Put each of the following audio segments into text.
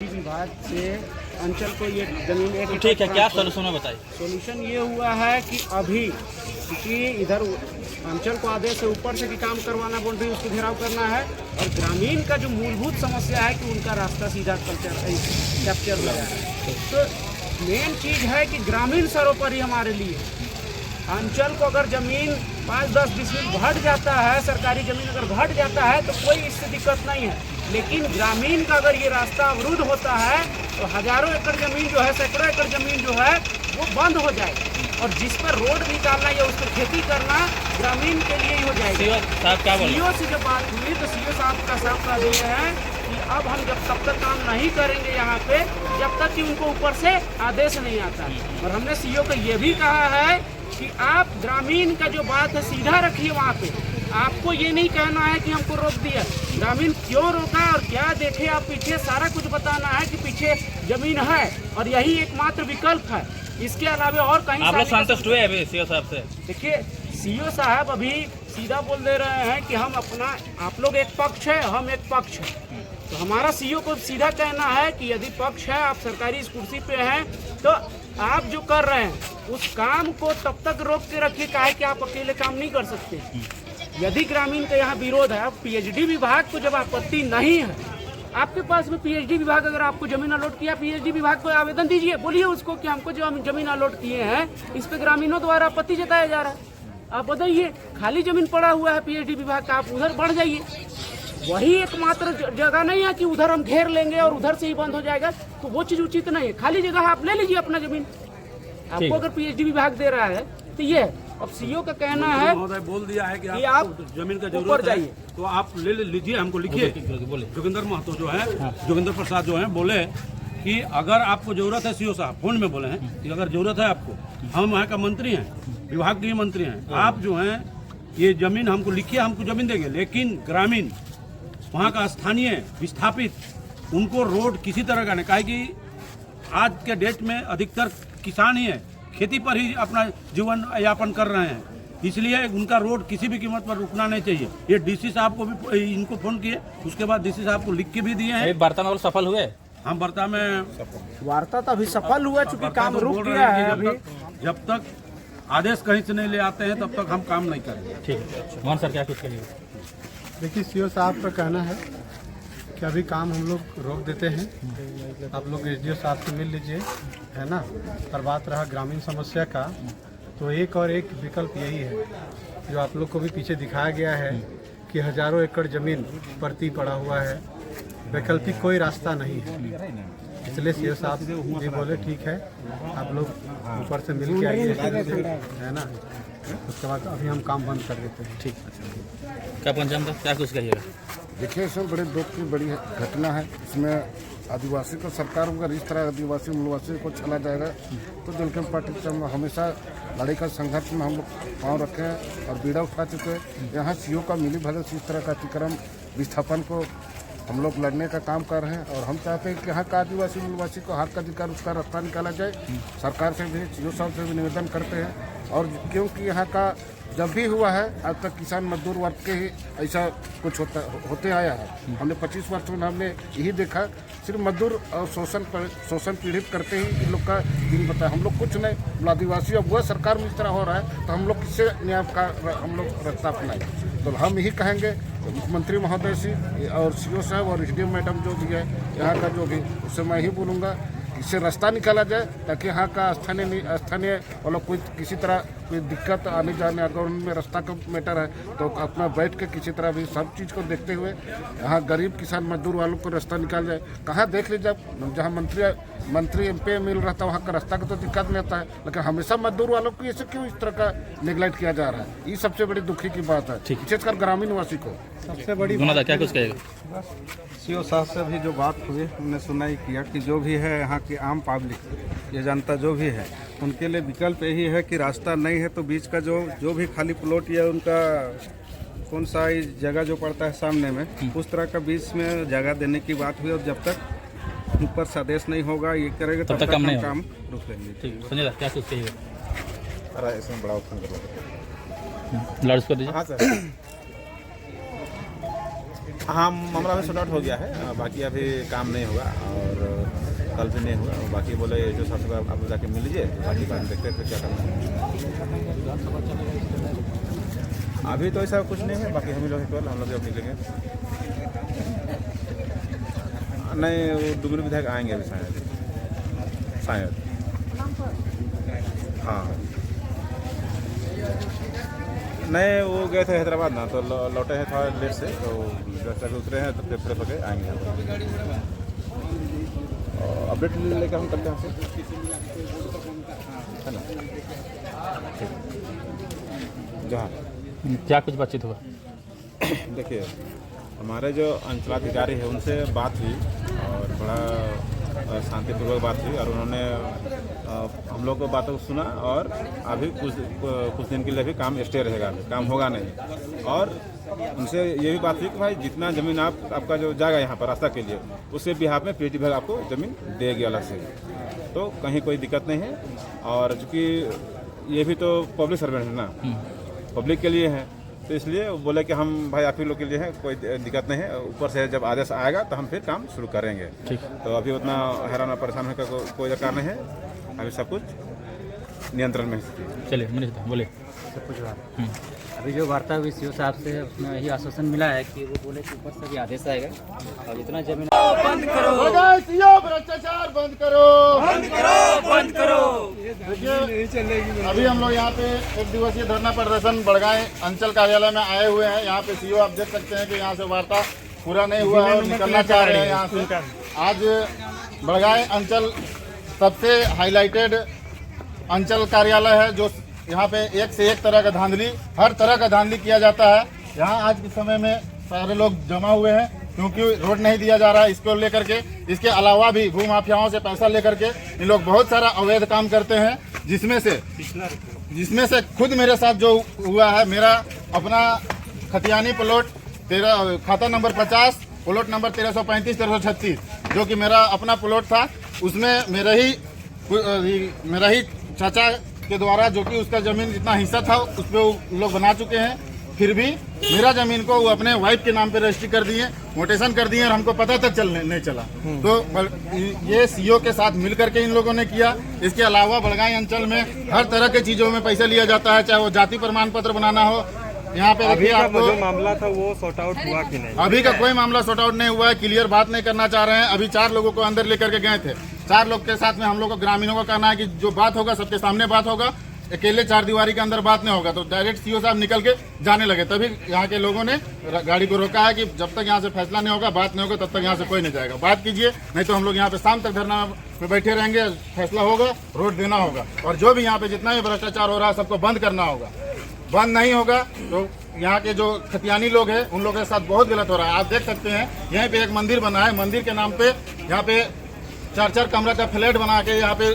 विभाग से अंचल को ये जमीन एक ठीक है, क्या सोल्यूशन है बताइए। सोल्यूशन ये हुआ है कि अभी क्योंकि इधर अंचल को आदेश से ऊपर से भी काम करवाना बोल रही है, उसको घेराव करना है और ग्रामीण का जो मूलभूत समस्या है कि उनका रास्ता सीधा कैप्चर हो रहा है। तो मेन चीज़ है कि ग्रामीण सर्वोपरि हमारे लिए अंचल को अगर जमीन 5-10 डिसमिल घट जाता है, सरकारी जमीन अगर घट जाता है तो कोई इससे दिक्कत नहीं है, लेकिन ग्रामीण का अगर ये रास्ता अवरुद्ध होता है तो हजारों एकड़ जमीन जो है, सैकड़ों एकड़ जमीन जो है वो बंद हो जाएगी और जिस पर रोड निकालना या उस पर खेती करना ग्रामीण के लिए ही हो जाएगा। सीओ से जब बात हुई तो सीओ साहब का साफ कह दिए हैं कि अब हम जब तब तक काम नहीं करेंगे यहाँ पे जब तक कि उनको ऊपर से आदेश नहीं आता। और हमने सीओ को ये भी कहा है कि आप ग्रामीण का जो बात है सीधा रखिए वहाँ पे, आपको ये नहीं कहना है कि हमको रोक दिया, ग्रामीण क्यों रोका और क्या देखे आप पीछे, सारा कुछ बताना है कि पीछे जमीन है और यही एकमात्र विकल्प है, इसके अलावा और कहीं। आप लोग संतुष्ट हुए अभी सीओ साहब से? देखिए सीओ साहब अभी सीधा बोल दे रहे हैं कि हम अपना, आप लोग एक पक्ष है हम एक पक्ष है, तो हमारा सीओ को सीधा कहना है कि यदि पक्ष है, आप सरकारी इस कुर्सी पे हैं तो आप जो कर रहे हैं उस काम को तब तक रोक के रखिए, काहे कि आप अकेले काम नहीं कर सकते। यदि ग्रामीण का यहाँ विरोध है, पीएचडी विभाग को जब आपत्ति नहीं है, आपके पास में पीएचडी विभाग अगर आपको जमीन अलॉट किया, पीएचडी विभाग को आवेदन दीजिए, बोलिए उसको कि हमको जो हम जमीन अलॉट किए हैं इस पे ग्रामीणों द्वारा आपत्ति जताया जा रहा है, आप बताइए खाली जमीन पड़ा हुआ है पीएचडी विभाग का, आप उधर बढ़ जाइए। वही एकमात्र जगह नहीं है कि उधर हम घेर लेंगे और उधर से ही बंद हो जाएगा, तो वो चीज उचित नहीं है। खाली जगह आप ले लीजिए अपना जमीन, आपको अगर पीएचडी विभाग दे रहा है तो ये अब सीओ का कहना है, महोदय बोल दिया है कि आप जमीन का जरूरत है तो आप ले लीजिए, हमको लिखिए। जोगिंदर महतो जो है, जोगिंदर प्रसाद जो है बोले कि अगर आपको जरूरत है, सीओ साहब फोन में बोले हैं कि अगर जरूरत है आपको, हम वहाँ का मंत्री हैं, विभाग के मंत्री हैं, आप जो हैं ये जमीन हमको लिखिए, हमको जमीन देंगे, लेकिन ग्रामीण वहाँ का स्थानीय विस्थापित उनको रोड किसी तरह का नहीं, काहे कि आज के डेट में अधिकतर किसान ही है, खेती पर ही अपना जीवन यापन कर रहे हैं, इसलिए उनका रोड किसी भी कीमत पर रुकना नहीं चाहिए। ये डीसी साहब को भी इनको फोन किए, उसके बाद डीसी साहब को लिख के भी दिए हैं। वार्ता में सफल हुए? हम वार्ता में वार्ता तो अभी सफल हुआ, चूंकि काम रुक गया है अभी, जब तक आदेश कहीं से नहीं ले आते हैं तब तक हम काम नहीं करेंगे। ठीक है, मोहन सर क्या कुछ कहिए? देखिए सीओ साहब का कहना है कि अभी काम हम लोग रोक देते हैं, आप लोग एसडीओ साहब से मिल लीजिए, है ना। पर बात रहा ग्रामीण समस्या का, तो एक और एक विकल्प यही है जो आप लोग को भी पीछे दिखाया गया है कि हजारों एकड़ जमीन परती पड़ा हुआ है, वैकल्पिक कोई रास्ता नहीं है। इसलिए सीओ साहब जी बोले ठीक है आप लोग ऊपर से मिल के आइए, है ना, उसके बाद अभी हम काम बंद कर देते हैं। ठीक, क्या पंचायत था, क्या कुछ कहिएगा? देखिए सर, बड़े दुख की बड़ी घटना है, इसमें आदिवासी को सरकार अगर इस तरह आदिवासी मूलवासी को चला जाएगा तो जनता पार्टी से हम हमेशा लड़ाई का संघर्ष में हम लोग पाँव रखे हैं और बीड़ा उठा चुके हैं। यहाँ सीओ का मिली भगत से इस तरह का अतिक्रम विस्थापन को हम लोग लड़ने का काम कर रहे हैं और हम चाहते हैं कि यहाँ का आदिवासी मूलवासी को हक अधिकार उसका रास्ता निकाला जाए। सरकार से भी, सीओ साहब से भी निवेदन करते हैं, और क्योंकि यहाँ का जब भी हुआ है आज तक किसान मजदूर वर्ग के ही ऐसा कुछ होते आया है। हमने 25 वर्ष में हमने यही देखा, सिर्फ मजदूर और शोषण पीड़ित करते ही इन लोग का दिन बताया। हम लोग कुछ नहीं, आदिवासी अब वह सरकार में इस तरह हो रहा है तो हम लोग किससे न्याय का हम लोग रास्ता अपनाएं। तो हम यही कहेंगे मुख्यमंत्री महोदय से और सीओ साहब और एसडीएम मैडम जो भी है यहाँ का, जो भी उससे मैं ही बोलूँगा इससे रास्ता निकाला जाए ताकि यहाँ का स्थानीय वालों कोई किसी तरह कोई दिक्कत आने जाने, अगर उनमें रास्ता का मैटर है तो अपना बैठ के किसी तरह भी सब चीज़ को देखते हुए यहाँ गरीब किसान मजदूर वालों को रास्ता निकाल जाए। कहाँ देख लीजिए, जहाँ मंत्री एमपी मिल रहा था वहाँ का रास्ता का तो दिक्कत नहीं आता है, लेकिन हमेशा मजदूर वालों को ऐसे क्यों इस तरह का नेग्लेक्ट किया जा रहा है, ये सबसे बड़ी दुखी की बात है, विशेषकर ग्रामीण वासी को। सबसे बड़ी क्या कुछ कहेगा? सीओ साहब से भी जो बात हुई हमने सुना ही किया कि जो भी है यहाँ की आम पब्लिक, ये जनता जो भी है, उनके लिए विकल्प यही है कि रास्ता नहीं है तो बीच का जो भी खाली प्लॉट या उनका कौन सा जगह जो पड़ता है सामने में, उस तरह का बीच में जगह देने की बात हुई, और जब तक ऊपर से आदेश नहीं होगा ये करेगा तब तक हम काम रुक लेंगे। ठीक, संजय क्या कुछ कहिएगा? अरे इसमें बड़ा उत्तर लाउड कर दीजिए। हाँ सर, हाँ, मामला अभी सॉर्ट आउट हो गया है, बाकी अभी काम नहीं होगा और कल भी नहीं हुआ। बाकी बोले जो साहब से आप जाके मिल लीजिए, बाकी बात देखते हैं फिर क्या करना है। अभी तो ऐसा कुछ नहीं है, बाकी हम लोग केवल हम लोग अब निकलेंगे। नहीं, वो डुगरी विधायक आएंगे अभी शायद। हाँ, नहीं, वो गए थे हैदराबाद ना, तो लौटे हैं थोड़ा लेट से, तो जब उतरे हैं तो फिर फ्रेश होकर आएंगे। अपडेट लेकर हम करते हैं आपसे, है ना? जहाँ क्या कुछ बातचीत हुआ? देखिए, हमारे जो अंचलाधिकारी है उनसे बात हुई और बड़ा शांतिपूर्वक बात हुई और उन्होंने हम लोग को बातों को सुना और अभी कुछ दिन के लिए भी काम स्टे रहेगा, काम होगा नहीं। और उनसे ये भी बात हुई कि भाई जितना ज़मीन आपका जो जाएगा यहाँ पर रास्ता के लिए, उसके बिहाफ में पीएचडी विभाग आपको ज़मीन देगी अलग से, तो कहीं कोई दिक्कत नहीं है। और चूँकि ये भी तो पब्लिक सर्वेंट है ना, पब्लिक के लिए है, तो इसलिए वो बोले कि हम भाई आप ही लोग के लिए हैं, कोई दिक्कत नहीं है, ऊपर से जब आदेश आएगा तो हम फिर काम शुरू करेंगे। ठीक। तो अभी उतना हैरान और परेशान होने का कोई दरकार नहीं है, अभी सब कुछ नियंत्रण में है। चलिए मनीष दा बोले। अभी जो वार्ता हुई सीओ साहब से, उसमें यही आश्वासन मिला है कि वो बोले कि ऊपर से भी आदेश आएगा और जितना जमीन बंद करो, भ्रष्टाचार बंद करो, बंद करो, बंद करो। देखिए, अभी हम लोग यहाँ पे 1 दिवसीय धरना प्रदर्शन बड़गांव अंचल कार्यालय में आए हुए हैं। यहाँ पे सीओ आप देख सकते हैं कि यहाँ से वार्ता पूरा नहीं हुआ है और निकलना चाह रहे हैं यहाँ से। आज बड़गांव अंचल सबसे हाईलाइटेड अंचल कार्यालय है, जो यहाँ पे एक से एक तरह का धांधली, हर तरह का धांधली किया जाता है। यहाँ आज के समय में सारे लोग जमा हुए हैं क्योंकि रोड नहीं दिया जा रहा है, इसको लेकर के। इसके अलावा भी भू माफियाओं से पैसा लेकर के इन लोग बहुत सारा अवैध काम करते हैं, जिसमें से खुद मेरे साथ जो हुआ है, मेरा अपना खतियानी प्लॉट खाता नंबर 50 प्लॉट नंबर 1335-1336 जो कि मेरा अपना प्लॉट था, उसमें मेरा ही चाचा के द्वारा, जो कि उसका जमीन जितना हिस्सा था उस पर वो लोग बना चुके हैं, फिर भी मेरा जमीन को वो अपने वाइफ के नाम पे रजिस्ट्री कर दिए, मोटेशन कर दिए और हमको पता तक नहीं चला। तो ये सीओ के साथ मिलकर के इन लोगों ने किया। इसके अलावा बड़गांव अंचल में हर तरह के चीजों में पैसा लिया जाता है, चाहे वो जाति प्रमाण पत्र बनाना हो। यहाँ पे देखिए, आपको जो मामला था वो सॉर्ट आउट हुआ कि नहीं? अभी का कोई मामला सॉर्ट आउट नहीं हुआ है, क्लियर बात नहीं करना चाह रहे हैं। अभी 4 लोगों को अंदर लेकर के गए थे, 4 लोग के साथ में हम लोग को ग्रामीणों का कहना है कि जो बात होगा सबके सामने बात होगा, अकेले 4 दीवारी के अंदर बात नहीं होगा। तो डायरेक्ट सीओ साहब निकल के जाने लगे, तभी यहाँ के लोगों ने गाड़ी को रोका है कि जब तक यहाँ से फैसला नहीं होगा, बात नहीं होगा, तब तक यहाँ से कोई नहीं जाएगा। बात कीजिए, नहीं तो हम लोग यहाँ पे शाम तक धरना पे बैठे रहेंगे, फैसला होगा, रोड देना होगा। और जो भी यहाँ पे जितना भी भ्रष्टाचार हो रहा है सबको बंद करना होगा। बंद नहीं होगा तो यहाँ के जो खतियानी लोग हैं उन लोगों के साथ बहुत गलत हो रहा है। आप देख सकते हैं यहाँ पे एक मंदिर बना है, मंदिर के नाम पे यहाँ पे 4-4 कमरा का फ्लैट बना के यहाँ पे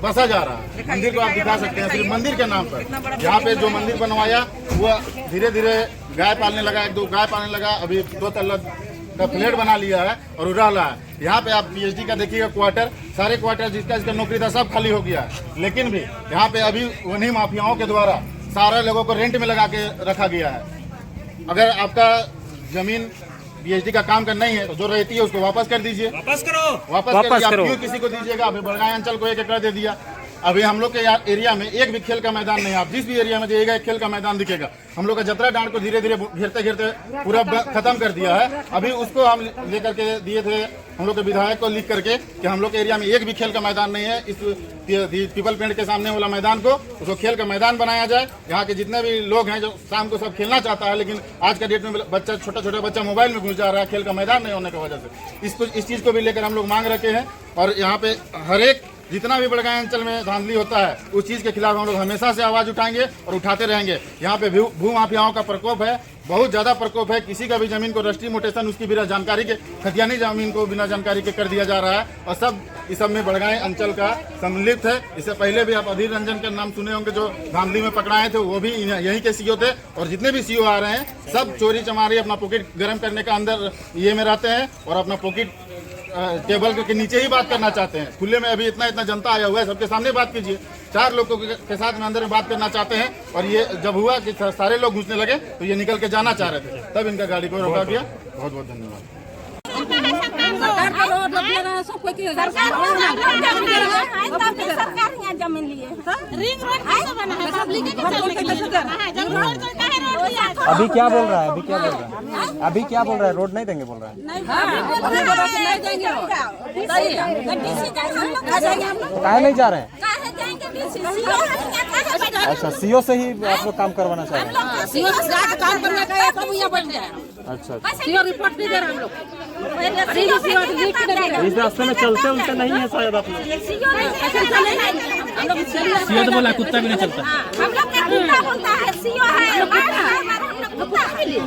बसा जा रहा है। मंदिर को आप दिखा सकते हैं, सिर्फ मंदिर के नाम पर। यहाँ पे जो मंदिर बनवाया वो धीरे धीरे गाय पालने लगा, 1-2 गाय पालने लगा, अभी 2 तल्ला का फ्लैट बना लिया है और उड़ा रहा है। यहाँ पे आप पीएचडी का देखिएगा क्वार्टर, सारे क्वार्टर जिसका नौकरी था सब खाली हो गया है। लेकिन भी यहाँ पे अभी उन्हीं माफियाओं के द्वारा सारे लोगों को रेंट में लगा के रखा गया है। अगर आपका जमीन पीएचडी का काम का नहीं है तो जो रहती है उसको वापस कर दीजिए, वापस करो। क्यों किसी को दीजिएगा? अभी बड़गांव अंचल को 1 एकड़ दे दिया। अभी हम लोग के एरिया में एक भी खेल का मैदान नहीं है। आप जिस भी एरिया में जाइएगा एक खेल का मैदान दिखेगा। हम लोग का जतरा डांड को धीरे धीरे घेरते घेरते पूरा खत्म कर दिया है। अभी उसको हम लेकर के दिए थे हम लोग के विधायक को लिख करके कि हम लोग के एरिया में एक भी खेल का मैदान नहीं है। इस पीपल पेड़ के सामने वाला मैदान को उसको खेल का मैदान बनाया जाए। यहाँ के जितने भी लोग हैं जो शाम को सब खेलना चाहता है, लेकिन आज का डेट में बच्चा छोटा बच्चा मोबाइल में घुस जा रहा है खेल का मैदान नहीं होने की वजह से। इस चीज़ को भी लेकर हम लोग मांग रखे हैं और यहाँ पे हर एक जितना भी बड़गांव अंचल में धांधली होता है उस चीज़ के खिलाफ हम लोग हमेशा से आवाज़ उठाएंगे और उठाते रहेंगे। यहाँ पे भू माफियाओं का प्रकोप है, बहुत ज़्यादा प्रकोप है। किसी का भी जमीन को रजिस्ट्री मोटेशन उसकी बिना जानकारी के, खतियानी जमीन को बिना जानकारी के कर दिया जा रहा है और सब इस सब में बड़गांव अंचल का सम्मिलित है। इससे पहले भी आप अधीर रंजन के नाम सुने होंगे, जो धांधली में पकड़ाए थे, वो भी यहीं के सीओ थे। और जितने भी सीओ आ रहे हैं सब चोरी चमारी अपना पॉकेट गर्म करने का अंदर ये में रहते हैं और अपना पॉकेट टेबल के नीचे ही बात करना चाहते हैं। खुले में अभी इतना जनता आया हुआ है, सबके सामने बात कीजिए। 4 लोगों के साथ में अंदर में बात करना चाहते हैं और ये जब हुआ कि सारे लोग घुसने लगे तो ये निकल के जाना चाह रहे थे, तब इनका गाड़ी को रोका गया। बहुत बहुत धन्यवाद। सरकार यहाँ जमीन लिए रिंग रोड कैसे बना है? अभी क्या बोल रहा है? अभी क्या बोल रहा है? रोड नहीं देंगे बोल रहा है। नहीं देंगे। काहे नहीं जा रहे हैं? अच्छा, सीओ से ही आप लोग काम करवाना चाह रहे हैं? सीओ से आके काम करने का है, तो यहाँ बैठ जाए। अच्छा, सीओ रिपोर्ट नहीं दे रहे हम लोग। इस रास्ते में चलते उलते नहीं है शायद आप लोग? सीओ तो बोला कुत्ता भी नहीं चलता। हम लोग क्या कुत्ता बोलता है? सीओ है, हम लोग कुत्ता भी लिए।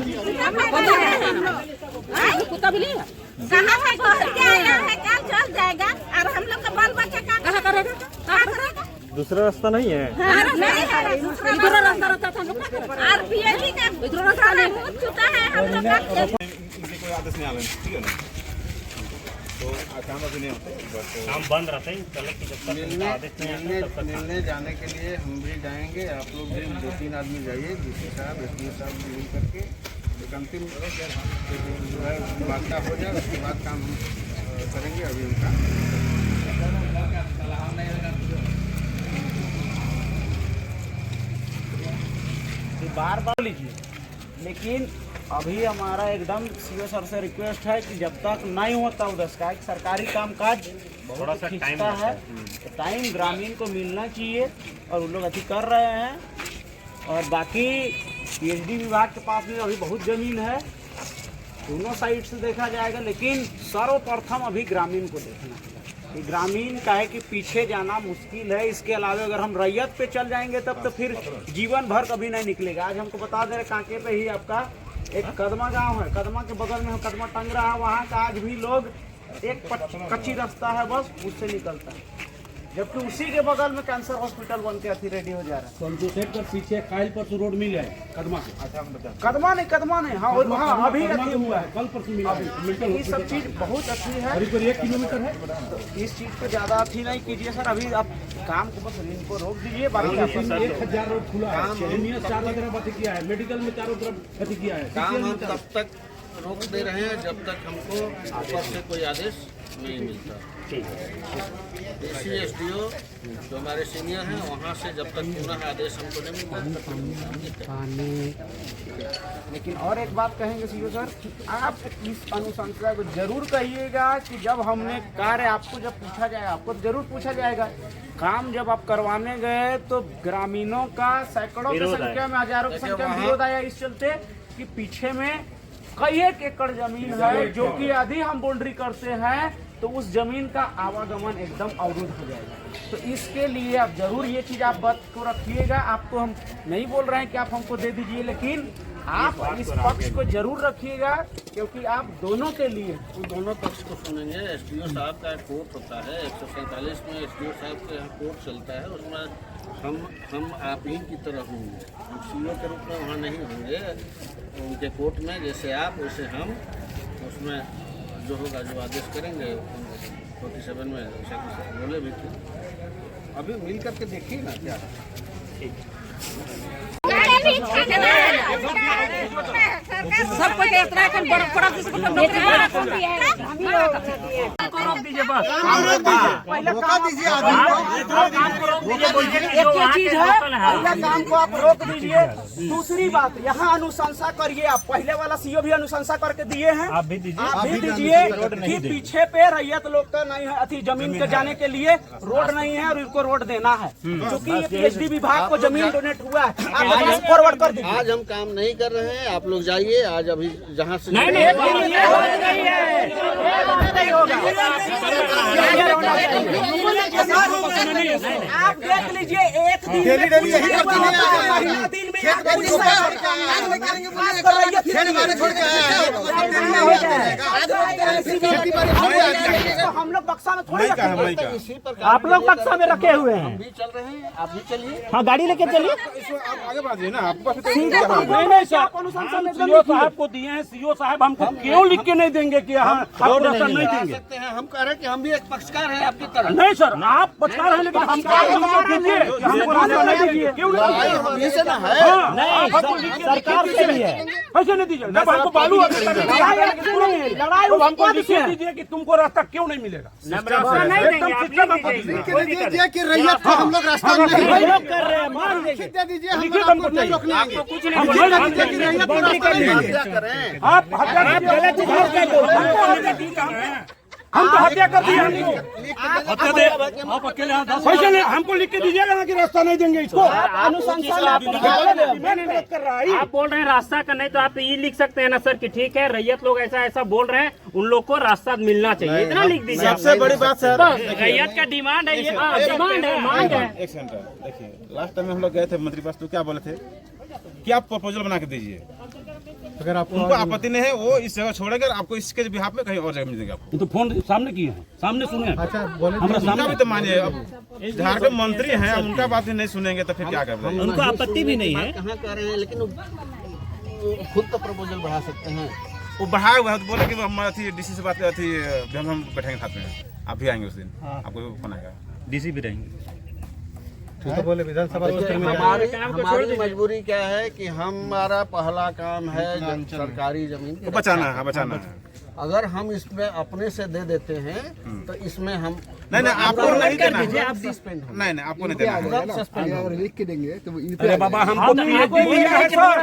कुत्ता भी लिए कहाँ है? घर के आया है, कल चल जाएगा और हम लोग का बाल बच्चा कहाँ करेगा? दूसरा रास्ता नहीं है? नहीं है, दूसरा रास्ता रहता था हम लोग का। और पीएचडी का दूसरा रास्ता नहीं हो चुका है हम लोग का। इनके कोई आदेश नहीं आ रहे हैं, ठीक है ना? तो काम अभी नहीं होते, हम बंद रहते हैं पहले कि जब तक आदेश नहीं आता तब तक मिलने जाने के लिए हम भी जाएंगे, आप लोग भी 2-3 आदमी जाइए, डीसी साहब एसपी साहब मिल करके एक अंतिम जो है वार्ता हो जाए, उसके बाद काम हम करेंगे। अभी उनका बार बार लीजिए, लेकिन अभी हमारा एकदम सीओ सर से रिक्वेस्ट है कि जब तक नहीं होता उधर का एक सरकारी कामकाज बहुत खींचता है, तो टाइम ग्रामीण को मिलना चाहिए और उन लोग अति कर रहे हैं। और बाकी पीएचडी विभाग के पास में अभी बहुत ज़मीन है, दोनों साइड से देखा जाएगा, लेकिन सर्वप्रथम अभी ग्रामीण को देखना है। ग्रामीण का है कि पीछे जाना मुश्किल है। इसके अलावा अगर हम रैयत पे चल जाएंगे तब तो फिर जीवन भर कभी नहीं निकलेगा। आज हमको बता दे रहे कांके पे ही आपका एक कदमा गांव है, कदमा के बगल में कदमा टंगरा है, वहाँ का आज भी लोग एक कच्ची रास्ता है बस उससे निकलता है, जबकि उसी के बगल में कैंसर हॉस्पिटल बन के अति रेडी हो जा रहा है। संतोषेट पर पीछे कायल पर रोड मिल है कदमा के। कदमा नहीं हाँ हाँ अभी कदमा अति हुआ है, कल परसों मिला है। ये सब चीज बहुत अच्छी है। करीब 1 किलोमीटर है। तो इस चीज पे ज्यादा अच्छी नहीं कीजिए सर, अभी आप काम को बस इनको रोक दीजिए। बाकी 1000 रोड खुला है, 4 तरफ बात किया है, मेडिकल में चारों तरफ गति किया है। काम हम तब तक रोक दे रहे हैं जब तक हमको ऊपर से कोई आदेश नहीं मिलता। डीसी एसडीओ जो हमारे सीनियर हैं वहाँ से जब तक पुनः आदेश हमको नहीं मिलता। लेकिन और एक बात कहेंगे सीओ सर, आप इस अनुशंसा को जरूर कहिएगा कि जब हमने कार्य आपको जब पूछा जाएगा, आपको जरूर पूछा जाएगा, काम जब आप करवाने गए तो ग्रामीणों का सैकड़ों की संख्या में, हजारों की संख्या में विरोध आया इस चलते कि पीछे में कई एक एकड़ जमीन है जो कि यदि हम बाउंड्री करते हैं तो उस जमीन का आवागमन एकदम अवरुद्ध हो जाएगा। तो इसके लिए आप जरूर ये चीज़ आप बात को रखिएगा। आपको हम नहीं बोल रहे हैं कि आप हमको दे दीजिए, लेकिन आप इस पक्ष को जरूर रखिएगा क्योंकि आप दोनों के लिए दोनों पक्ष को सुनेंगे। एसडीओ साहब का कोर्ट होता है 147 में, एसडीओ साहब के यहाँ कोर्ट चलता है, उसमें हम आप ही की तरह होंगे, हम सीओ के रूप में वहाँ नहीं होंगे। उनके कोर्ट में जैसे आप वैसे हम, उसमें जो होगा जो आदेश करेंगे 47 में जैसे बोले भी थे। अभी मिल करके देखिए ना क्या सबको यात्रा कर बड़ा काम को आप रोक दीजिए। दूसरी बात, यहाँ अनुशंसा करिए, आप पहले वाला सीओ भी अनुशंसा करके दिए हैं, आप भी दीजिए कि पीछे पे रैयत लोग का नहीं है, अति जमीन के जाने के लिए रोड नहीं है और इनको रोड देना है क्योंकि ये पीएचडी विभाग को जमीन डोनेट हुआ है। आप फॉरवर्ड कर दीजिए। आज हम काम नहीं कर रहे हैं, आप लोग जाइए। आज अभी जहाँ से आप देख लीजिए, एक दिन हम लोग बक्सा में थोड़ी आप लोग बक्सा में रखे हुए हैं। चल रहे हैं, आप भी चलिए। हाँ, गाड़ी लेके चलिए। आगे बढ़िए ना, आपको नहीं सर, सीओ साहब को दिए हैं। सीओ साहब हमको क्यों लिख के नहीं देंगे कि हाँ आपको राशन नहीं देंगे? सकते हैं, हम कह रहे हैं कि हम भी एक पक्षकार हैं आपकी तरह। नहीं सर, आप पक्षकार हैं लेकिन हमको दीजिए, हमको राशन नहीं दीजिए। क्यों नहीं? सरकार से भी है। कैसे नहीं दीजिए? जब हमको बालू लड़ाई हमको लिखिए दीजिए कि तुमको रास्ता क्यों नहीं मिलेगा। दीजिए कि रैयत को हम लोग रास्ता नहीं कर रहे हैं, मान लीजिए। दे दीजिए, हम आपको नहीं रोकने आएंगे। कुछ नहीं बोलेंगे। आप हत्या हम तो हत्या कर दिए हमको। आप अकेले कैसे नहीं? हमको लिख के दीजिएगा ना कि रास्ता नहीं देंगे इसको। अनुशंसा आप कर रहा है। आप बोल रहे हैं रास्ता का नहीं, तो आप ये लिख सकते हैं ना सर कि ठीक है रैयत लोग ऐसा ऐसा बोल रहे हैं, उन लोग को रास्ता मिलना चाहिए, इतना लिख दीजिए। सबसे बड़ी बात सर, रैयत का डिमांड है, ये डिमांड है, मांग है। एक सेकंड देखिए, लास्ट टाइम हम लोग गए थे मंत्री पास, तो क्या बोले थे कि आप प्रपोजल बना के दीजिए। अगर आपको उनको आपत्ति नहीं है, वो इस जगह छोड़ेंगे, आपको इसके बिहाफ में कहीं और जगह मिल जाएगा आपको। तो फोन सामने किए हैं, सामने सुने हैं। अच्छा बोले हमारा उनका सामने भी तो मानिए, अब झारखंड मंत्री हैं, उनका बात ही नहीं सुनेंगे तो फिर क्या करें। उनको आपत्ति भी नहीं है। कहाँ कह रहे हैं, लेकिन खुद तो प्रपोजल बढ़ा सकते हैं। वो बढ़ाए हुआ है, तो बोले कि हम डीसी से बात थी, हम बैठेंगे साथ में, आप भी आएंगे उस दिन, आपको फोन आएगा। डीसी भी रहेंगे। तो बोले विधानसभा हमारी मजबूरी क्या है कि हमारा पहला काम है सरकारी जमीन की बचाना है, बचाना है। अगर हम इसमें अपने से दे देते हैं तो इसमें हम नहीं आपको नहीं देना है। आप सस्पेंड हो। नहीं आपको नहीं देना है। अगर लिख के देंगे तो अरे बाबा हमको तो ये दिया है सर,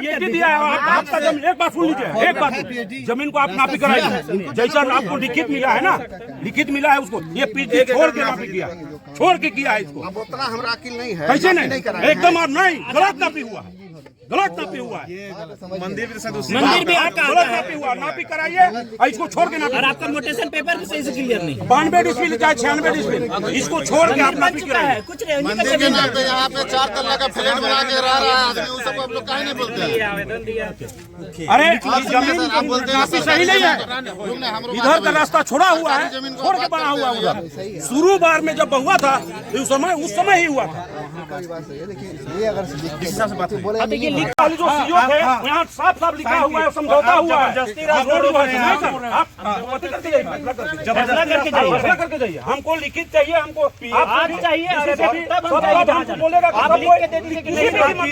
ये दिया है। आप एक बात सुन लीजिए, एक बात, जमीन को आप नापी कराइए, जैसा आपको लिखित मिला है ना, लिखित मिला है उसको, ये पीछे छोड़ के नापी किया, छोड़ के किया है इसको। अब उतना हमारा अकिल नहीं है। कैसे नहीं? एकदम नहीं, गलत नापी हुआ है, गलत नापी हुआ है। मंदिर भी मंदिर भी आपका गलत नापी हुआ, नापी कराइए और इसको छोड़ के नापी। और आपका मोटेशन पेपर भी सही से क्लियर नहीं। 92 डिस्प्ले चाहे 96 डिस्प्ले, इसको छोड़ के आप नापी कराइए। कुछ नहीं, मंदिर के नाम पे यहाँ पे 4 तल्ला का फ्लैट बना के रह रहा है आदमी, उस सब आप लोग काहे नहीं बोलते हैं? आवेदन दिया। अरे जमीन नापी सही नहीं है, इधर का रास्ता छोड़ा हुआ है, छोड़ के बना हुआ उधर। शुरू बार में जब हुआ था उस समय ही हुआ था। खाली जो सीओ थे यहाँ साफ साफ लिखा हुआ है, समझौता हुआ है। फैसला करके जाइए, हमको लिखित चाहिए, हमको आज चाहिए, बोलेगा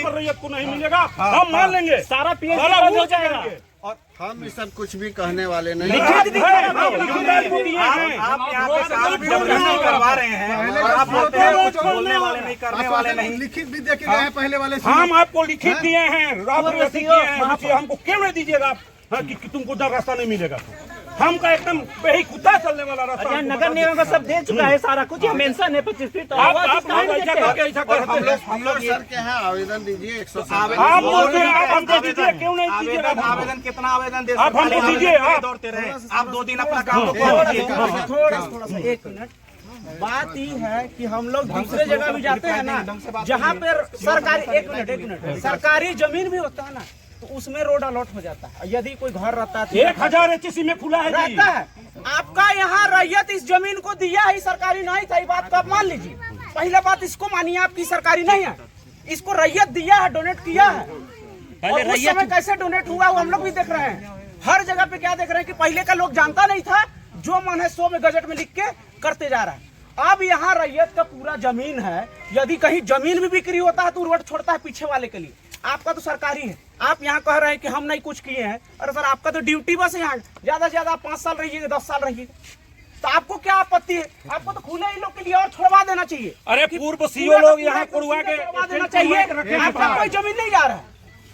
रैयत को नहीं मिलेगा, हम मान लेंगे, सारा पीएच हो जाएगा। और हम इस सब कुछ भी कहने वाले नहीं। आप यहाँ पे साल भी नहीं करवा रहे हैं और आप बोलते हैं कुछ बोलने वाले नहीं, करने वाले नहीं। लिखित भी दे के गए पहले वाले। हम आपको लिखित दिए हैं, हमको क्यों नहीं दीजिएगा आप कि तुमको रास्ता नहीं मिलेगा? हमका एकदम यही कुत्ता चलने वाला रास्ता। नगर निगम का सब दे चुका है, सारा कुछ मेंशन है 25 फीट। आप ऐसा करके हम लोग सर के हैं, आवेदन दीजिए 107। आप बोलते हैं, आप हमको दीजिए, क्यों नहीं दीजिएगा? आवेदन कितना आवेदन दे आप हमको दीजिए, आप दौड़ते रहे, आप 2 दिन अपना काम थोड़ा सा 1 मिनट। बात ये है कि हम लोग दूसरे जगह भी जाते हैं ना, जहाँ पे सरकारी 1 मिनट सरकारी जमीन भी होता है ना, तो उसमें रोड अलॉट हो जाता है। यदि कोई घर रहता है 1000 HC में खुला है रहता है। आपका यहाँ रैयत इस जमीन को दिया है, सरकारी नहीं था, ये बात को आप मान लीजिए। पहले बात इसको मानिए, आपकी सरकारी नहीं है, इसको रैयत दिया है, डोनेट किया है। और उस समय कैसे डोनेट हुआ वो हम लोग भी देख रहे हैं। हर जगह पे क्या देख रहे हैं कि पहले का लोग जानता नहीं था, जो मन है 100 में गजट में लिख के करते जा रहा है। अब यहाँ रैयत का पूरा जमीन है, यदि कहीं जमीन भी बिक्री होता है तो रोड छोड़ता है पीछे वाले के लिए। आपका तो सरकारी है, आप यहाँ कह रहे हैं कि हम नहीं कुछ किए हैं। अरे सर आपका तो ड्यूटी बस यहाँ ज्यादा से ज्यादा 5 साल रहिएगा, 10 साल रहिएगा, तो आपको क्या आपत्ति है? आपको तो खुले ही लोग के लिए और छोड़वा देना चाहिए। अरे पूर्व सीओ लोग यहाँ कुड़वा के छोड़वा देना चाहिए। आपका कोई जमीन नहीं जा रहा है,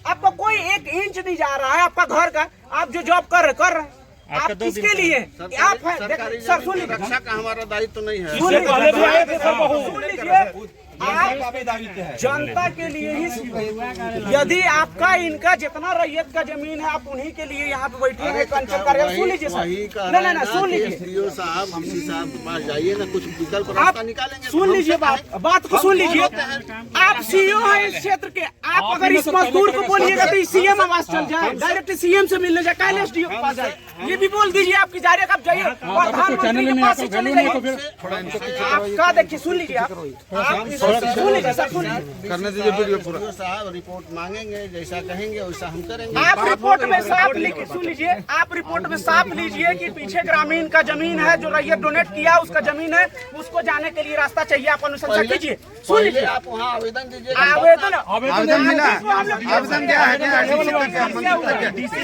आपका कोई 1 इंच नहीं जा रहा है आपका घर का। आप जो जॉब कर रहे हैं आप किसके लिए? आप सर सुन लीजिए, रक्षा का हमारा दायित्व नहीं है। सुन लीजिए, आप जनता के लिए ही, यदि आपका इनका जितना रैयत का जमीन है आप उन्हीं के लिए यहाँ पे बैठे हैं। कंचन कार्यालय सुन लीजिए सर, नहीं सुन लीजिए सीओ साहब, डीसी साहब के पास जाइए ना, कुछ विकल्प आप रास्ता निकालेंगे। सुन लीजिए, बात को सुन लीजिए। आप सीओ हैं इस क्षेत्र के, आप अगर इस मजदूर को बोलिएगा तो सीएम आवास चल जाए, डायरेक्ट सीएम से मिलने जाए, कैले एसडीओ के पास जाए, ये भी बोल दीजिए। आपकी जारी आप जाइए प्रधानमंत्री के पास ही चले जाइए। आपका देखिए, सुन लीजिए, आप करने दीजिए वीडियो पूरा। साहब रिपोर्ट मांगेंगे, जैसा कहेंगे वैसा हम करेंगे। आप रिपोर्ट में साफ लिख सुन लीजिए, आप रिपोर्ट में साफ लीजिए कि पीछे ग्रामीण का जमीन है, जो रैयत डोनेट किया उसका जमीन है, उसको जाने के लिए रास्ता चाहिए, आप अनुशंसा कीजिए। सुन लीजिए, आप वहाँ आवेदन दीजिए। आवेदन मिला, आवेदन क्या है, सब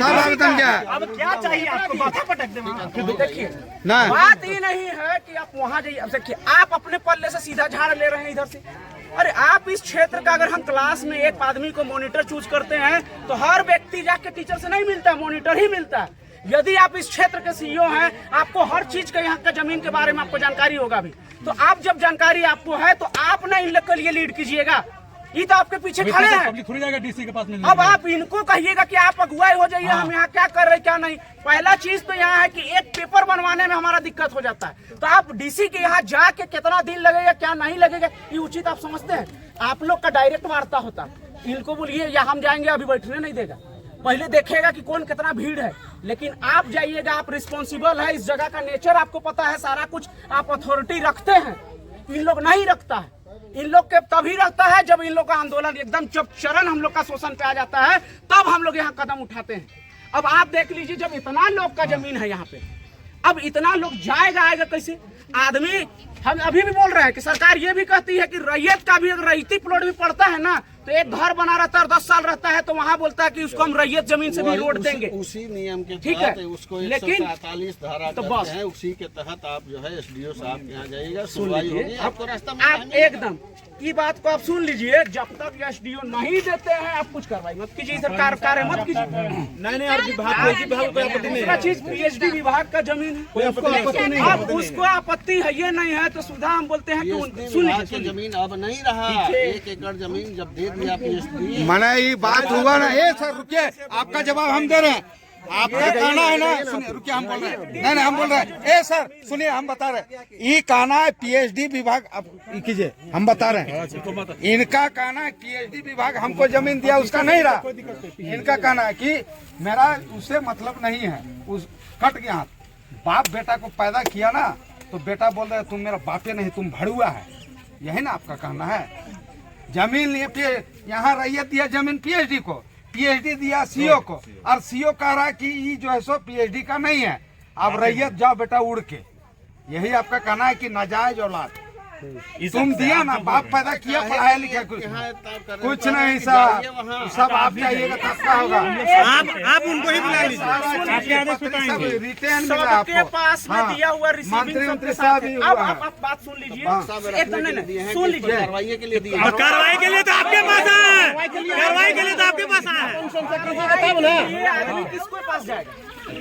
आवेदन क्या है? अब क्या चाहिए आपको? माथा पटक दे। देखिए बात ही नहीं है कि आप वहाँ जाइए। अब देखिए आप अपने पल्ले से सीधा झाड़ ले रहे हैं इधर से। अरे आप इस क्षेत्र का, अगर हम क्लास में एक आदमी को मॉनिटर चूज करते हैं तो हर व्यक्ति जाके टीचर से नहीं मिलता है, मॉनिटर ही मिलता है। यदि आप इस क्षेत्र के सीईओ हैं, आपको हर चीज का, यहाँ का जमीन के बारे में आपको जानकारी होगा भी, तो आप जब जानकारी आपको है तो आप ना इन लोग के लिए लीड कीजिएगा। ये तो आपके पीछे खड़े हैं, डीसी के पास अब आप इनको कहिएगा कि आप अगुवाई हो जाइए, हम यहाँ क्या कर रहे हैं क्या नहीं। पहला चीज तो यहाँ है कि एक पेपर बनवाने में हमारा दिक्कत हो जाता है, तो आप डीसी के यहाँ जाके कितना दिन लगेगा क्या नहीं लगेगा ये उचित आप समझते हैं? आप लोग का डायरेक्ट वार्ता होता, इनको बोलिए या हम जाएंगे, अभी बैठने नहीं देगा, पहले देखेगा कि कौन कितना भीड़ है। लेकिन आप जाइएगा, आप रिस्पॉन्सिबल है, इस जगह का नेचर आपको पता है, सारा कुछ आप अथॉरिटी रखते हैं, इन लोग नहीं रखता है। इन लोग के तभी रखता है जब इन लोग का आंदोलन एकदम जब चरण हम लोग का शोषण पे आ जाता है, तब हम लोग यहाँ कदम उठाते हैं। अब आप देख लीजिए, जब इतना लोग का जमीन है यहाँ पे, अब इतना लोग जाएगा आएगा कैसे? आदमी हम अभी भी बोल रहे हैं कि सरकार ये भी कहती है कि रैयत का भी अगर रैयती प्लॉट भी पड़ता है ना, तो एक घर बना रहता है 10 साल रहता है, तो वहाँ बोलता है कि उसको हम रैयत जमीन से भी रोड देंगे। उसी नियम के ठीक है, उसको लेकिन 147 धारा तो बस है, उसी के तहत आप जो है एसडीओ साहब के यहाँ जाइएगा, सुनवाई होगी, आपको रास्ता आप एकदम की बात को आप सुन लीजिए। जब तक एसडीओ नहीं देते हैं आप कुछ कार्रवाई मत कीजिए, इधर कार्य मत कीजिए। नहीं और दूसरा चीज पीएचडी विभाग का जमीन है, अब उसको आपत्ति है ये नहीं है तो सुधा हम बोलते हैं कि सुन लीजिए, जमीन अब नहीं रहा, 1 एकड़ जमीन जब दे दिया पीएचडी। मना ये बात हुआ ना, ये सर रुकिए, आपका जवाब हम दे रहे हैं, आपका कहना है ना, सुनिए रुकिए, हम बोल रहे हैं, नहीं हम बोल रहे हैं, ए सर सुनिए, हम बता रहे हैं, ये कहना है पीएचडी विभाग, अब कीजिए, हम बता रहे हैं, इनका कहना है पीएचडी विभाग हमको जमीन दिया उसका नहीं रहा, इनका कहना है कि मेरा उससे मतलब नहीं है, उस कट गया हाथ, बाप बेटा को पैदा किया ना, तो बेटा बोल रहा है तुम मेरा बापे नहीं, तुम भड़ुआ है, यही ना आपका कहना है। जमीन लिए यहाँ रैयत दिया जमीन पीएचडी को, पीएचडी दिया सीओ को, और सीओ कह रहा है कि ये जो है सो पीएचडी का नहीं है, अब रैयत जाओ बेटा उड़ के, यही आपका कहना है कि नाजायज औलाद तुम दिया ना, बाप पैदा किया, पढ़ाया लिखा कुछ नहीं सर, सब आप जाइएगा तब का होगा, आप उनको ही बुला लीजिए, रिटर्न सबके पास में दिया हुआ मंत्री मंत्री साहब। अब आप बात सुन लीजिए, एकदम सुन लीजिए, कार्रवाई के लिए तो आपके पास है, कार्रवाई के लिए तो आपके पास है, ये आदमी किसके पास जाएगा?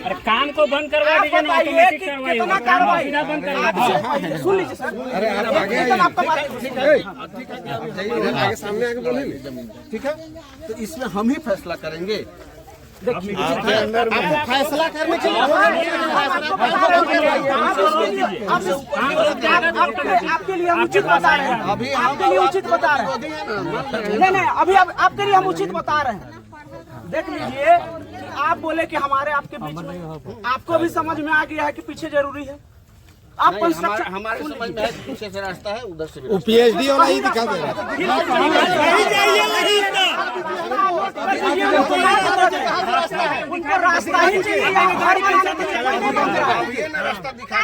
अरे काम को बंद करवा दीजिए ना, ऑटोमेटिक कार्रवाई होगा, काम को सीधा बंद करवा दीजिए। सुन लीजिए सर, अरे आप आगे आगे सामने आगे बोलेंगे जमीन, ठीक है, तो इसमें हम ही फैसला करेंगे। आपके अंदर आपको फैसला करने के लिए आपके लिए हम उचित बता रहे हैं, अभी आपके लिए उचित बता रहे हैं, नहीं अभी आपके लिए हम उचित बता रहे हैं। देख लीजिए कि आप बोले कि हमारे आपके बीच में, आपको भी समझ में आ गया है कि पीछे जरूरी है, आप कंस्ट्रक्शन हमारे समझ में पीछे से रास्ता है, उधर से वो पीएचडी वाला ही दिखा दे रहा उनको रास्ता ही चाहिए, घर रास्ता दिखा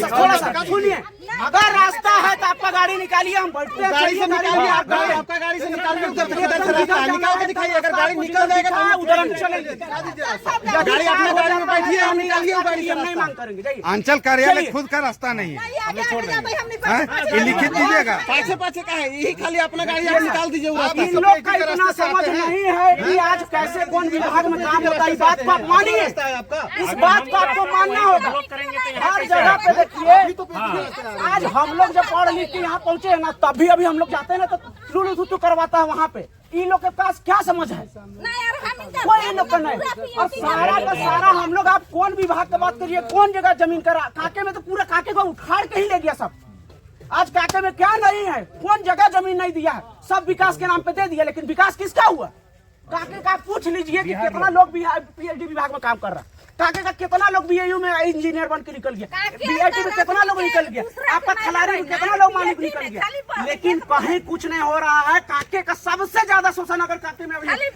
थोड़ा सा सुनिए, अगर रास्ता है तो आपका गाड़ी निकालिए, हम बैठते हैं, गाड़ी से निकालिए, आपका गाड़ी से निकालिए, निकाल के दिखाइए, अगर गाड़ी निकल जाएगा तो उधर हम चलेंगे, गाड़ी अपने गाड़ी में बैठिए, हम निकालिए, गाड़ी हम नहीं मांग करेंगे। जाइए, अंचल कार्यालय खुद का रास्ता नहीं है, ये लिखित दीजिएगा, पाछे का है, यही खाली अपना गाड़ी निकाल दीजिए। इन लोग का इतना समझ नहीं है कि आज कैसे कौन विभाग में काम होता है, इस बात को आप मानिए, इस बात को आपको मानना होगा। हर जगह पे देखिए, आज हम लोग जब पढ़ लिख के यहाँ पहुँचे हैं ना, तब भी अभी हम लोग जाते हैं ना तो लुलू थुतू करवाता है वहाँ पे। इन लोग के पास क्या समझ है? कोई इन लोग का नहीं। और सारा का सारा हम लोग, आप कौन विभाग की बात करिए, कौन जगह जमीन करा, काके में तो पूरा काके को उखाड़ के ही ले गया सब। आज काके में क्या नहीं है, कौन जगह जमीन नहीं दिया है, सब विकास के नाम पे दे दिया, लेकिन विकास किसका हुआ? काके का पूछ लीजिए कि कितना लोग पीएचडी विभाग में काम कर रहा है। काके का कितना लोग बीएयू में इंजीनियर बन के निकल गया, बीआईटी में कितना लोग निकल गया, आपका खलारी में कितना लोग मालिक निकल गया, लेकिन कहीं कुछ नहीं हो रहा है। काके का सबसे ज्यादा शोषण अगर काके में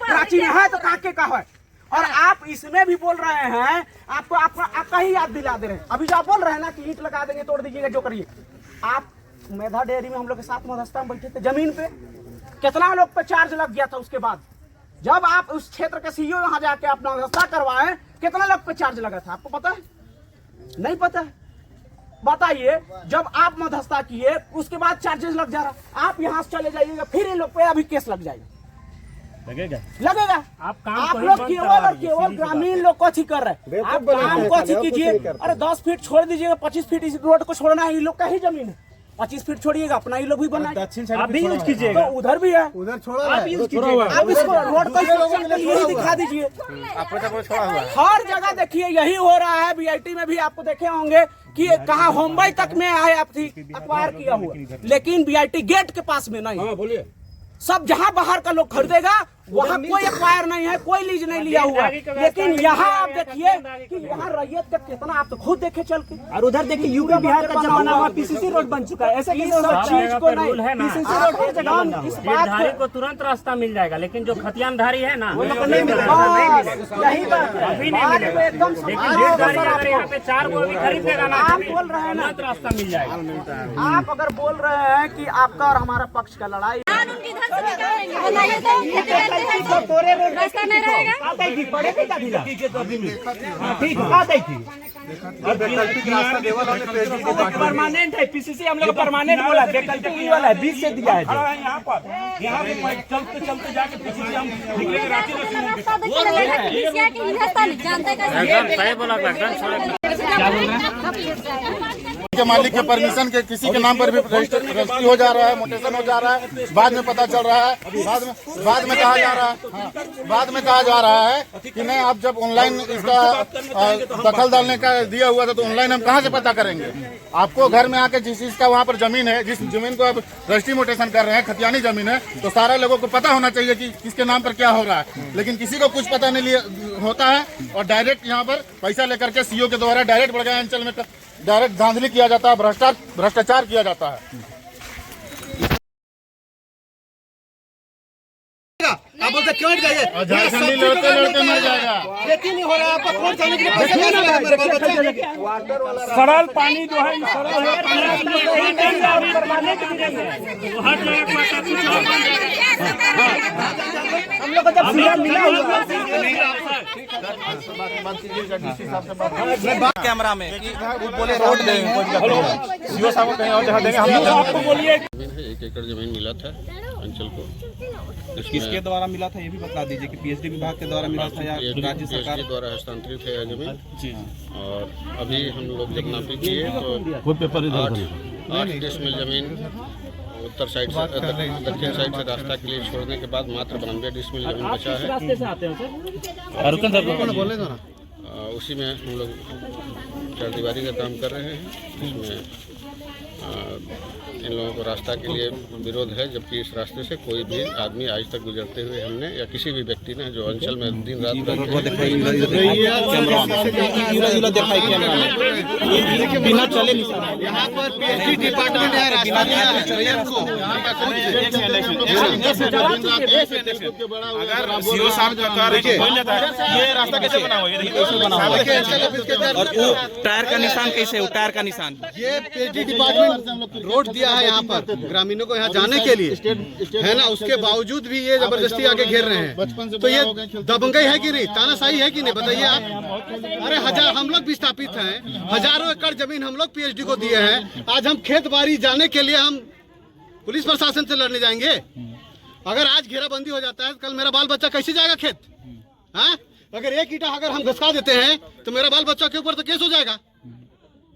रांची में है तो काके का है। और आप इसमें भी बोल रहे हैं, आपको आपका ही याद दिला दे रहे हैं। अभी जो आप बोल रहे हैं ना कि ईंट लगा देंगे, तोड़ दीजिएगा, जो करिए। आप मेधा डेयरी में हम लोग के साथ मध्यस्थता में बैठे थे, जमीन पे कितना लोग पे चार्ज लग गया था। उसके बाद जब आप उस क्षेत्र के सीईओ वहां जाके अपना मध्यस्थता करवाए, कितना लोग पे चार्ज लगा था, आपको पता है? नहीं पता है? बताइए। जब आप मध्यस्थता किए उसके बाद चार्जेस लग जा रहा, आप यहाँ से चले जाइएगा, फिर इन लोग पे अभी केस लग जाएगा, लगेगा। आप लोग केवल ग्रामीण लोग को अथी कर रहे हैं। आप काम को अथी कीजिए। अरे 10 फीट छोड़ दीजिएगा, 25 फीट इस रोड को छोड़ना है, इन लोग का ही जमीन है। 25 फीट छोड़िएगा, अपना ही लोग भी बनाए, दक्षिण साइड आप भी यूज कीजिएगा, तो उधर भी है, उधर छोड़ा आप यूज कीजिएगा। आप इसको रोड को यही दिखा दीजिए। हर जगह देखिए यही हो रहा है। बीआईटी में भी आपको देखे होंगे कि कहाँ मुंबई तक में है, आप अखबार किया हुआ, लेकिन बीआईटी गेट के पास में नहीं। बोलिए। सब जहाँ बाहर का लोग खरीदेगा वहाँ कोई एक्वायर नहीं है, कोई लीज नहीं लिया हुआ है। लेकिन यहाँ आप देखिए कि यहाँ रैयत का कितना, आप तो खुद देखे चल के। और उधर देखिए यूपी बिहार का जमाना हुआ, पीसीसी रोड बन चुका है। ऐसे चीज को नहीं है ना, निर्धारित को तुरंत रास्ता मिल जाएगा, लेकिन जो खतियानधारी है ना, नहीं मिलेगा। यही बात है, अभी नहीं मिलेगा। एकदम अगर यहाँ पे 4 को अभी खरीद लेगा ना, आप बोल रहे हैं ना, रास्ता मिल जाएगा। आप अगर बोल रहे हैं कि आपका और हमारा पक्ष का लड़ाई, रास्ता नहीं रहेगा। परमानेंट है, पीसीसी हम लोग परमानेंट बोला, वैकल्पिक वाला है, 20 से दिया है। यहाँ पे चलते चलते जाके पीसीसी हम निकलेंगे रांची में। के मालिक के परमिशन के किसी के नाम पर भी रजिस्ट्री हो जा रहा है, मोटेशन हो जा रहा है, बाद में पता चल रहा है, बाद में कहा जा रहा है, बाद में कहा जा रहा है कि नहीं, आप जब ऑनलाइन इसका दखल डालने का दिया हुआ था तो ऑनलाइन हम कहाँ से पता करेंगे? आपको घर में आके जिस चीज का वहाँ पर जमीन है, जिस जमीन को आप रजिस्ट्री मोटेशन कर रहे हैं, खतियानी जमीन है, तो सारे लोगों को पता होना चाहिए कि किसके नाम पर क्या हो रहा है। लेकिन किसी को कुछ पता नहीं होता है और डायरेक्ट यहाँ पर पैसा लेकर के सीईओ के द्वारा डायरेक्ट बड़गांव अंचल में डायरेक्ट धांधली किया जाता है, भ्रष्टाचार किया जाता है। आप बोलते क्यों जाइए? झारखंडी लड़ते लड़ते मर जाएगा। खेती नहीं हो रहा है, आपका कौन जाने के लिए पैसे देना है? मेरे बाल बच्चे सरल पानी जो है, सरल है, परमानेंट मिलेंगे। हर जगह कुछ हम लोग को जब सीधा मिला हुआ कैमरा में वो बोले रोड देंगे, सीओ साहब को कहीं और जगह देंगे, हम आपको बोलिए। 1 एकड़ जमीन मिला था अंचल को। किसके द्वारा मिला था ये भी बता दीजिए, कि पीएचडी विभाग के द्वारा मिला था या राज्य सरकार द्वारा हस्तांतरित है जमीन जी। और अभी हम लोग जब नापी किए तो 8 डेसिमल जमीन उत्तर साइड से, दक्षिण साइड से रास्ता के लिए छोड़ने के बाद मात्र 92 डेसिमल जमीन बचा है। रास्ते से आते हैं सर, उसी में हम लोग चारदीवारी का काम कर रहे हैं। इसमें इन लोगों को रास्ता के लिए विरोध है, जबकि इस रास्ते से कोई भी आदमी आज तक गुजरते हुए हमने या किसी भी व्यक्ति ने जो अंचल में दिन रात बिना चले यहाँ पर पीएचडी डिपार्टमेंट है, रास्ता दिया है अगर सीओ साहब जो कह रहे हैं ये रास्ता कैसे बना हुआ है, ये कैसे बना हुआ है, और वो टायर का निशान कैसे, वो टायर का निशान, ये पीएचडी डिपार्टमेंट रोड दिया है यहाँ पर ग्रामीणों को यहाँ जाने के लिए, है ना। उसके बावजूद भी ये जबरदस्ती आके घेर रहे हैं, तो ये दबंगई है कि नहीं, तानाशाही है कि नहीं, बताइए आप। अरे हम लोग विस्थापित हैं, हजारों एकड़ जमीन हम लोग पीएचडी को दिए हैं। आज हम खेत बाड़ी जाने के लिए हम पुलिस प्रशासन से लड़ने जाएंगे? अगर आज घेराबंदी हो जाता है, कल मेरा बाल बच्चा कैसे जाएगा खेत? हाँ, अगर एक ईंटा अगर हम घसका देते हैं तो मेरा बाल बच्चा के ऊपर तो केस हो जाएगा।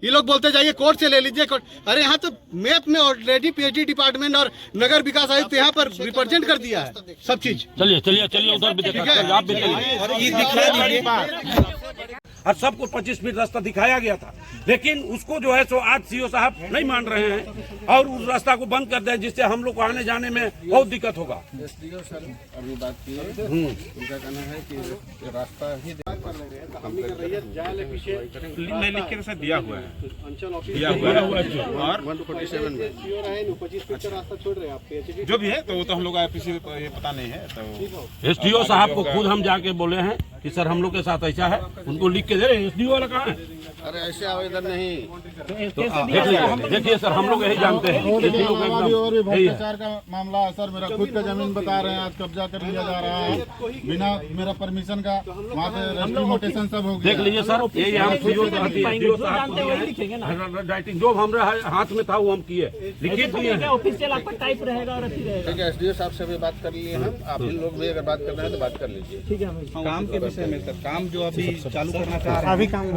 ये लोग बोलते जाइए कोर्ट से ले लीजिए कोर्ट। अरे यहाँ तो मैप में ऑलरेडी पीएचडी डिपार्टमेंट और नगर विकास आयुक्त यहाँ पर रिप्रेजेंट कर दिया है सब चीज। चलिए चलिए चलिए उधर भी देखा, आप भी चलिए। और सबको 25 फीट रास्ता दिखाया गया था, लेकिन उसको जो है सो आज सीओ साहब नहीं मान रहे हैं और उस रास्ता को बंद कर दें, जिससे हम लोग को आने जाने में बहुत दिक्कत होगा। एसडीओ सर अभी बात किए, उनका कहना है कि रास्ता ही मैं लिख के सर दिया हुआ है, दिया हुआ है और 147 में जो भी है तो वो तो हम लोग IPC को ये पता नहीं है। तो एसडीओ साहब को खुद हम जाके बोले हैं कि सर हम लोग के साथ ऐसा है, उनको लिख के दे रहे। एसडीओ वाला कहाँ है? अरे ऐसे आवेदन नहीं, देखिए सर हम लोग यही जानते हैं और भी भ्रष्टाचार का मामला है सर। मेरा खुद का जमीन बता रहे हैं, आज कब्जा कर लिया जा रहा है बिना मेरा परमिशन का। वहाँ पे रेस्क्यू मोटेशन सब हो गया। देख लीजिए सर, यही हम राइटिंग जो हमारे हाथ में था वो हम किए, लिखित किए हैं। ऑफिशियल आपका टाइप रहेगा और अच्छी रहेगा। ठीक है, एसडीओ साहब से भी बात कर लिए हम, आप इन लोग भी अगर बात करना है तो बात कर लीजिए। काम के विषय में सर, काम जो अभी चालू करना चाह रहे हैं